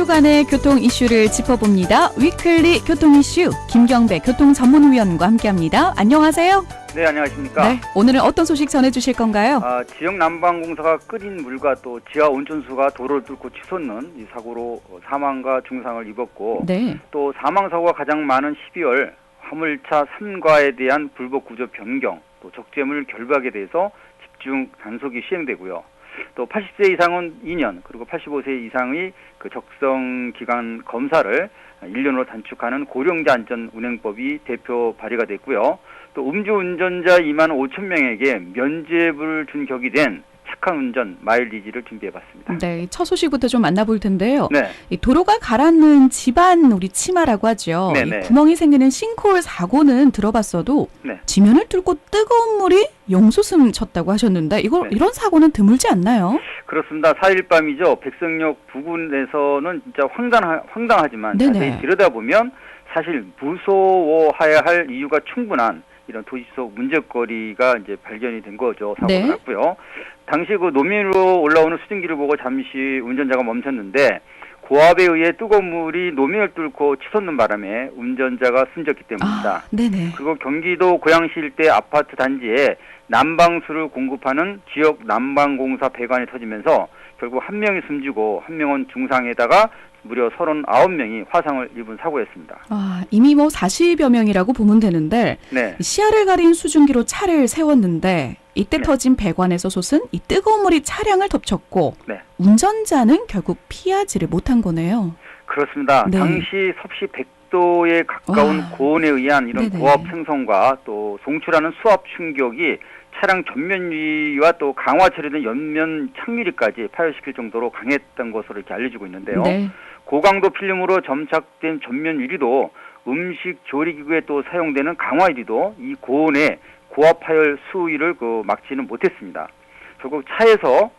주간의 교통 이슈를 짚어봅니다. 위클리 교통 이슈 김경배 교통전문위원과 함께합니다. 안녕하세요. 네, 안녕하십니까. 네, 오늘은 어떤 소식 전해주실 건가요? 지역 난방공사가 끓인 물과 또 지하 온천수가 도로를 뚫고 치솟는 이 사고로 사망과 중상을 입었고, 네. 또 사망사고가 가장 많은 12월 화물차 3과에 대한 불법 구조 변경, 또 적재물 결박에 대해서 집중 단속이 시행되고요. 또 80세 이상은 2년, 그리고 85세 이상의 그 적성 기간 검사를 1년으로 단축하는 고령자 안전 운행법이 대표 발의가 됐고요. 또 음주운전자 2만 5천 명에게 면죄부를 준 격이 된 착한 운전 마일리지를 준비해봤습니다. 네, 첫 소식부터 좀 만나볼 텐데요. 네. 이 도로가 가라앉는 집안 우리 치마라고 하죠. 이 구멍이 생기는 싱크홀 사고는 들어봤어도 네. 지면을 뚫고 뜨거운 물이 용솟음 쳤다고 하셨는데 이런 사고는 드물지 않나요? 그렇습니다. 4일 밤이죠. 백석역 부근에서는 진짜 황당하지만 네네. 자세히 들여다보면 사실 무서워해야 할 이유가 충분한 이런 도시 속 문제거리가 이제 발견이 된 거죠. 사고가 네. 났고요. 당시 그 노면으로 올라오는 수증기를 보고 잠시 운전자가 멈췄는데 고압에 의해 뜨거운 물이 노면을 뚫고 치솟는 바람에 운전자가 숨졌기 때문입니다. 네네. 그리고 경기도 고양시 일대 아파트 단지에 난방수를 공급하는 지역 난방공사 배관이 터지면서 결국 한 명이 숨지고 한 명은 중상에다가 무려 39명이 화상을 입은 사고였습니다. 이미 40여 명이라고 보면 되는데 네. 시야를 가린 수증기로 차를 세웠는데 이때 네. 터진 배관에서 솟은 이 뜨거운 물이 차량을 덮쳤고 네. 운전자는 결국 피하지를 못한 거네요. 그렇습니다. 네. 당시 섭씨 100도에 가까운 고온에 의한 이런 네네. 고압 생성과 또 송출하는 수압 충격이 차량 전면 유리와 또 강화 처리된 옆면 창유리까지 파열시킬 정도로 강했던 것으로 이렇게 알려지고 있는데요. 네. 고강도 필름으로 점착된 전면 유리도 음식 조리기구에 또 사용되는 강화 유리도 이 고온의 고압 파열 수위를 막지는 못했습니다. 결국 차에서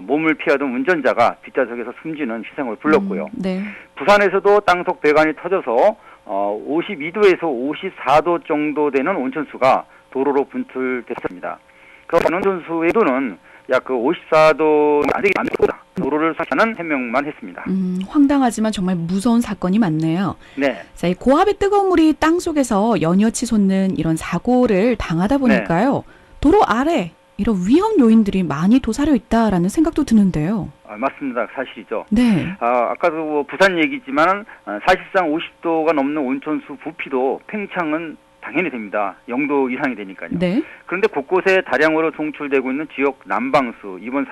몸을 피하던 운전자가 뒷좌석에서 숨지는 희생을 불렀고요. 네. 부산에서도 땅속 배관이 터져서 52도에서 54도 정도 되는 온천수가 도로로 분출됐습니다. 그런 온천수의 도는 약 54도 안 되게 많다. 도로를 사시는 해명만 했습니다. 황당하지만 정말 무서운 사건이 많네요. 네. 자, 이 고압의 뜨거운 물이 땅 속에서 연이어치 솟는 이런 사고를 당하다 보니까요. 도로 아래 이런 위험 요인들이 많이 도사려 있다라는 생각도 드는데요. 맞습니다. 사실이죠. 네. 아까도 부산 얘기지만 사실상 50도가 넘는 온천수 부피도 팽창은 당연히 됩니다. 0도 이상이 되니까요. 네. 그런데 곳곳에 다량으로 송출되고 있는 지역 난방수, 이번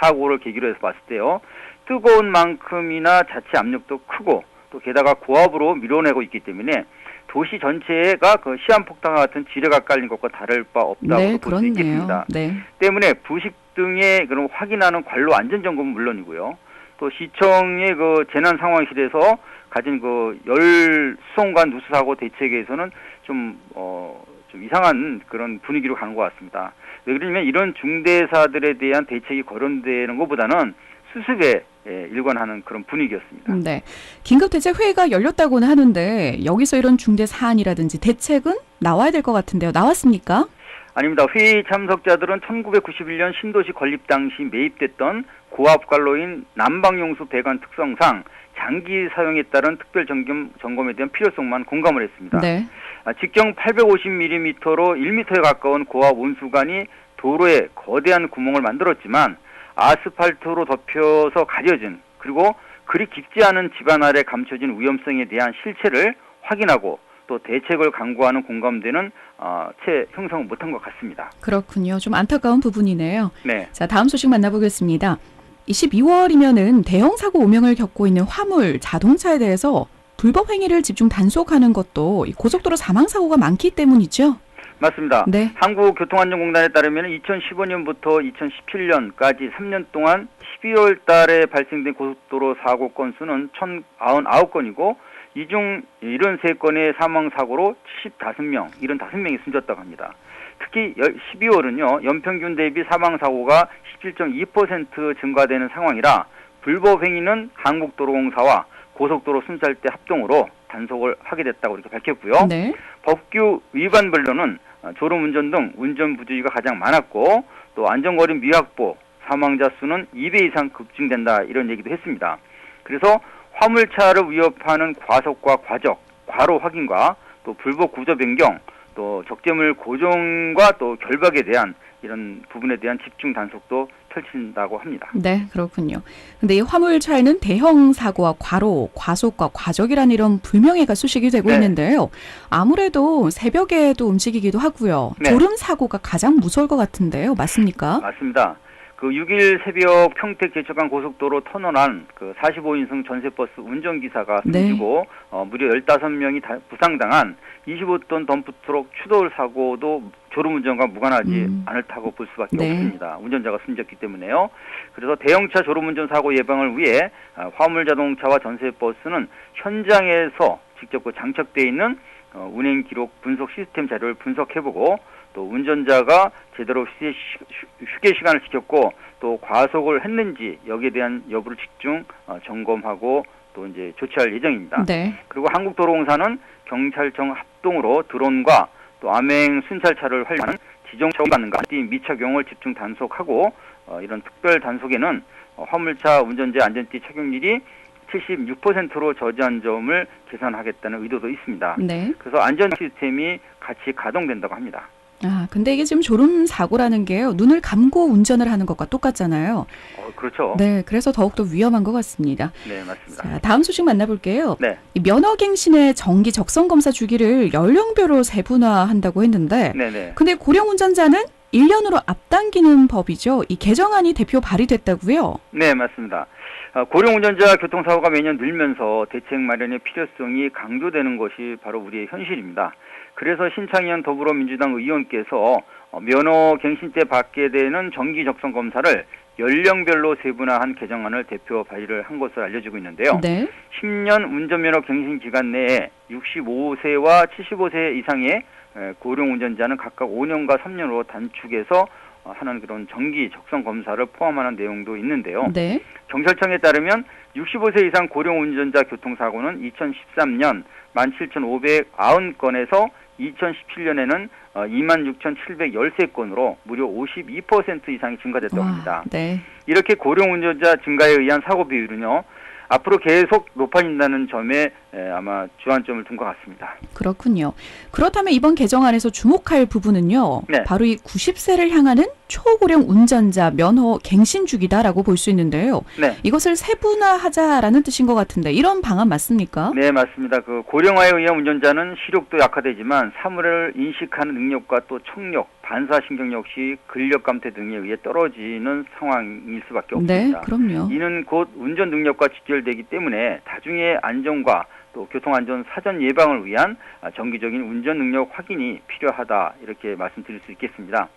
사고를 계기로 해서 봤을 때요. 뜨거운 만큼이나 자체 압력도 크고 또 게다가 고압으로 밀어내고 있기 때문에 도시 전체가 시한폭탄과 같은 지뢰가 깔린 것과 다를 바 없다고 볼 수 있겠습니다. 네. 때문에 부식 등의 그런 확인하는 관로 안전점검은 물론이고요. 또 시청의 재난 상황실에서 가진 열 수송관 누수 사고 대책에서는 좀 이상한 그런 분위기로 가는 것 같습니다. 왜 그러냐면 이런 중대사들에 대한 대책이 거론되는 것보다는 수습에 일관하는 그런 분위기였습니다. 네. 긴급대책회의가 열렸다고는 하는데 여기서 이런 중대 사안이라든지 대책은 나와야 될 것 같은데요. 나왔습니까? 아닙니다. 회의 참석자들은 1991년 신도시 건립 당시 매입됐던 고압관로인 난방용수 배관 특성상 장기 사용에 따른 특별 점검에 대한 필요성만 공감을 했습니다. 네. 직경 850mm로 1m에 가까운 고압 온수관이 도로에 거대한 구멍을 만들었지만 아스팔트로 덮여서 가려진 그리고 그리 깊지 않은 집안 아래 감춰진 위험성에 대한 실체를 확인하고 또 대책을 강구하는 공감대는 채 형성을 못한 것 같습니다. 그렇군요. 좀 안타까운 부분이네요. 네. 자, 다음 소식 만나보겠습니다. 12월이면은 대형 사고 오명을 겪고 있는 화물, 자동차에 대해서 불법 행위를 집중 단속하는 것도 고속도로 사망 사고가 많기 때문이죠. 맞습니다. 네. 한국교통안전공단에 따르면 2015년부터 2017년까지 3년 동안 12월 달에 발생된 고속도로 사고 건수는 1,099건이고 이 중 73건의 사망 사고로 75명이 숨졌다고 합니다. 특히 12월은요. 연평균 대비 사망 사고가 17.2% 증가되는 상황이라 불법 행위는 한국도로공사와 고속도로 순찰대 합동으로 단속을 하게 됐다고 이렇게 밝혔고요. 네. 법규 위반별로는 졸음운전 등 운전 부주의가 가장 많았고 또 안전거리 미확보, 사망자 수는 2배 이상 급증된다 이런 얘기도 했습니다. 그래서 화물차를 위협하는 과속과 과적, 과로 확인과 또 불법 구조 변경, 또 적재물 고정과 또 결박에 대한 이런 부분에 대한 집중 단속도 펼친다고 합니다. 네, 그렇군요. 근데 이 화물차에는 대형 사고와 과로, 과속과 과적이라는 이런 불명예가 수식이 되고 네. 있는데요. 아무래도 새벽에도 움직이기도 하고요. 네. 졸음 사고가 가장 무서울 것 같은데요. 맞습니까? 맞습니다. 그 6일 새벽 평택 제천간 고속도로 터널 안 그 45인승 전세버스 운전기사가 숨지고 무려 15명이 부상당한 25톤 덤프트럭 추돌 사고도 졸음운전과 무관하지 않다고 볼 수밖에 네. 없습니다. 운전자가 숨졌기 때문에요. 그래서 대형차 졸음운전 사고 예방을 위해 화물자동차와 전세버스는 현장에서 직접 그 장착되어 있는 운행 기록 분석 시스템 자료를 분석해보고 또 운전자가 제대로 휴게 시간을 지켰고 또 과속을 했는지 여기에 대한 여부를 집중 점검하고 또 이제 조치할 예정입니다. 네. 그리고 한국도로공사는 경찰청 합동으로 드론과 또 암행 순찰차를 활용하는 지정차 위반과 미착용을 집중 단속하고 이런 특별 단속에는 화물차 운전자 안전띠 착용률이 76%로 저지한 점을 개선하겠다는 의도도 있습니다. 네. 그래서 안전 시스템이 같이 가동된다고 합니다. 아, 근데 이게 지금 졸음 사고라는 게요. 눈을 감고 운전을 하는 것과 똑같잖아요. 그렇죠. 네, 그래서 더욱더 위험한 것 같습니다. 네, 맞습니다. 자, 다음 소식 만나볼게요. 네. 이 면허갱신의 정기 적성 검사 주기를 연령별로 세분화한다고 했는데, 네네. 근데 고령 운전자는 1년으로 앞당기는 법이죠. 이 개정안이 대표 발의됐다고요? 네, 맞습니다. 고령 운전자 교통사고가 매년 늘면서 대책 마련의 필요성이 강조되는 것이 바로 우리의 현실입니다. 그래서 신창현 더불어민주당 의원께서 면허갱신 때 받게 되는 정기 적성 검사를 연령별로 세분화한 개정안을 대표 발의를 한 것으로 알려지고 있는데요. 네. 10년 운전면허 갱신 기간 내에 65세와 75세 이상의 고령 운전자는 각각 5년과 3년으로 단축해서 하는 그런 정기 적성 검사를 포함하는 내용도 있는데요. 네. 경찰청에 따르면 65세 이상 고령 운전자 교통사고는 2013년 17,590건에서 2017년에는 26,713건으로 무려 52% 이상이 증가됐다고 합니다. 네. 이렇게 고령 운전자 증가에 의한 사고 비율은요, 앞으로 계속 높아진다는 점에 아마 주안점을 둔 것 같습니다. 그렇군요. 그렇다면 이번 개정안에서 주목할 부분은요. 네. 바로 이 90세를 향하는 초고령 운전자 면허 갱신 주기다라고 볼 수 있는데요. 네. 이것을 세분화하자라는 뜻인 것 같은데 이런 방안 맞습니까? 네, 맞습니다. 그 고령화에 의한 운전자는 시력도 약화되지만 사물을 인식하는 능력과 또 청력, 반사신경 역시 근력 감퇴 등에 의해 떨어지는 상황일 수밖에 없습니다. 네, 그럼요. 이는 곧 운전 능력과 직결되기 때문에 다중의 안전과 또 교통안전 사전 예방을 위한 정기적인 운전 능력 확인이 필요하다 이렇게 말씀드릴 수 있겠습니다.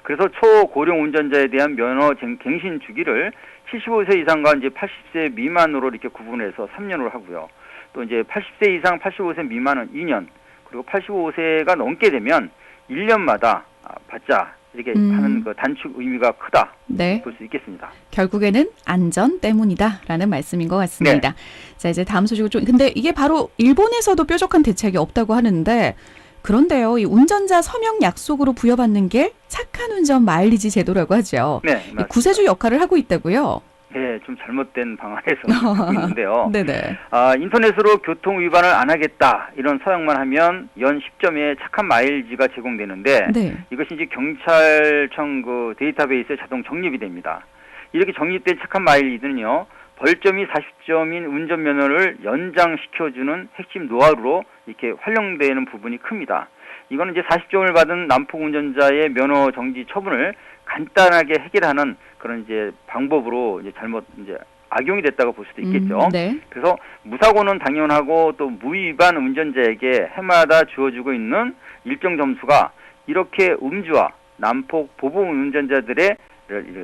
그래서 초고령 운전자에 대한 면허 갱신 주기를 75세 이상과 이제 80세 미만으로 이렇게 구분해서 3년으로 하고요. 또 이제 80세 이상 85세 미만은 2년, 그리고 85세가 넘게 되면 1년마다 받자 이렇게 하는 그 단축 의미가 크다 네. 볼 수 있겠습니다. 결국에는 안전 때문이다라는 말씀인 것 같습니다. 자, 이제 다음 소식을 좀 근데 이게 바로 일본에서도 뾰족한 대책이 없다고 하는데 그런데요, 이 운전자 서명 약속으로 부여받는 게 착한 운전 마일리지 제도라고 하죠. 네, 이 맞습니다. 구세주 역할을 하고 있다고요. 네, 좀 잘못된 방안에서 하고 있는데요. 네네. 인터넷으로 교통 위반을 안 하겠다 이런 서약만 하면 연 10점의 착한 마일리지가 제공되는데 네. 이것이 이제 경찰청 그 데이터베이스에 자동 적립이 됩니다. 이렇게 적립된 착한 마일리지는요, 벌점이 40점인 운전면허를 연장시켜주는 핵심 노하우로 이렇게 활용되는 부분이 큽니다. 이거는 이제 40점을 받은 난폭 운전자의 면허 정지 처분을 간단하게 해결하는 그런 이제 방법으로 이제 잘못 이제 악용이 됐다고 볼 수도 있겠죠. 네. 그래서 무사고는 당연하고 또 무위반 운전자에게 해마다 주어지고 있는 일정 점수가 이렇게 음주와 난폭 보복 운전자들의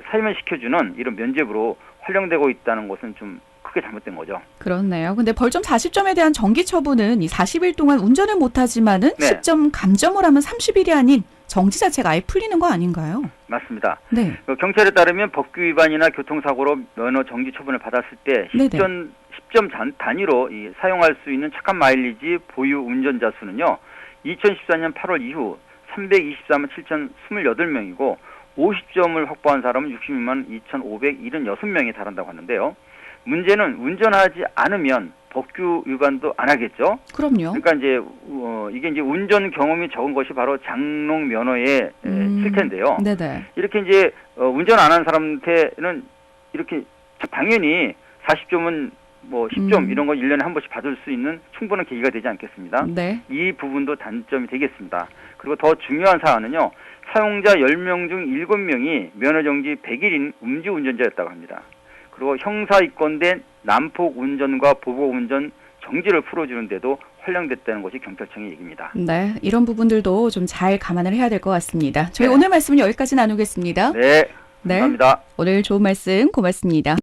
사면시켜주는 이런 면죄부로 활용되고 있다는 것은 좀 크게 잘못된 거죠. 그렇네요. 근데 벌점 40점에 대한 정기 처분은 이 40일 동안 운전을 못하지만은 네. 10점 감점을 하면 30일이 아닌 정지 자체가 아예 풀리는 거 아닌가요? 맞습니다. 네. 경찰에 따르면 법규 위반이나 교통사고로 면허 정지 처분을 받았을 때 10점 단위로 사용할 수 있는 착한 마일리지 보유 운전자 수는요, 2014년 8월 이후 324만 7,028명이고 50점을 확보한 사람은 66만 2,576명에 달한다고 하는데요. 문제는 운전하지 않으면 법규 위반도 안 하겠죠. 그럼요. 그러니까 이제 이게 이제 운전 경험이 적은 것이 바로 장롱 면허의 실태인데요. 네네. 이렇게 이제 운전 안 한 사람한테는 이렇게 당연히 40점은 뭐 10점 이런 거 1년에 한 번씩 받을 수 있는 충분한 계기가 되지 않겠습니다. 네. 이 부분도 단점이 되겠습니다. 그리고 더 중요한 사안은요. 사용자 10명 중 7명이 면허정지 100일인 음주운전자였다고 합니다. 그리고 형사 입건된 난폭 운전과 보복 운전 정지를 풀어주는데도 활용됐다는 것이 경찰청의 얘기입니다. 네. 이런 부분들도 좀 잘 감안을 해야 될 것 같습니다. 저희 네. 오늘 말씀은 여기까지 나누겠습니다. 네. 네. 감사합니다. 오늘 좋은 말씀 고맙습니다.